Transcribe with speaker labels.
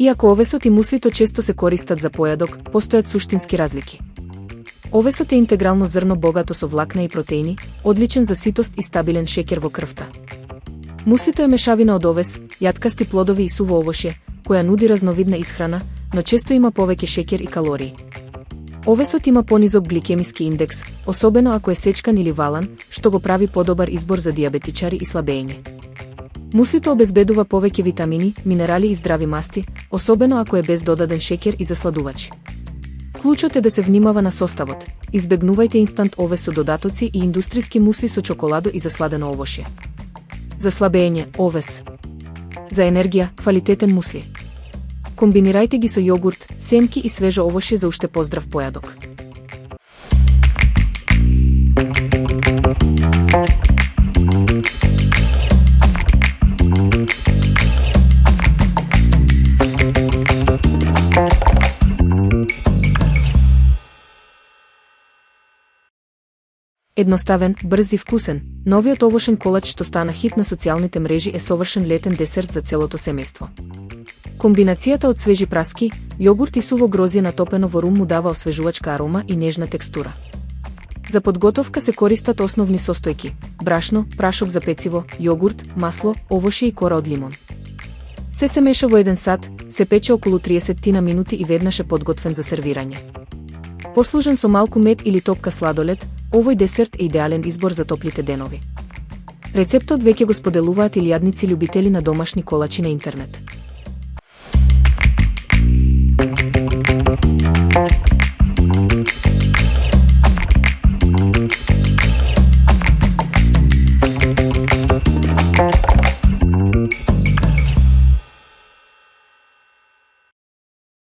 Speaker 1: Иако овесот и муслито често се користат за појадок, постојат суштински разлики. Овесот е интегрално зрно богато со влакна и протеини, одличен за ситост и стабилен шеќер во крвта. Муслито е мешавина од овес, јаткасти плодови и суво овоше, која нуди разновидна исхрана, но често има повеќе шеќер и калории. Овесот има понизок гликемиски индекс, особено ако е сечкан или валан, што го прави подобар избор за дијабетичари и слабење. Муслито обезбедува повеќе витамини, минерали и здрави масти, особено ако е без додаден шеќер и засладувачи. Клучот е да се внимава на составот. Избегнувајте инстант овес со додатоци и индустријски мусли со чоколадо и засладено овошје. За слабење, овес. За енергија, квалитетен мусли. Комбинирајте ги со јогурт, семки и свежо овошје за уште поздрав појадок. Едноставен, брз и вкусен, новиот овошен колач што стана хит на социјалните мрежи е совршен летен десерт за целото семејство. Комбинацијата од свежи праски, јогурт и суво грозје натопено во рум му дава освежувачка арома и нежна текстура. За подготовка се користат основни состојки: брашно, прашок за пециво, јогурт, масло, овошје и кора од лимон. Се меша во еден сат, се пече околу 30 минути и веднаш е подготвен за сервирање. Послужен со малку мед или топка сладолед, овој десерт е идеален избор за топлите денови. Рецептот веќе го споделуваат илјадници љубители на домашни колачи на интернет.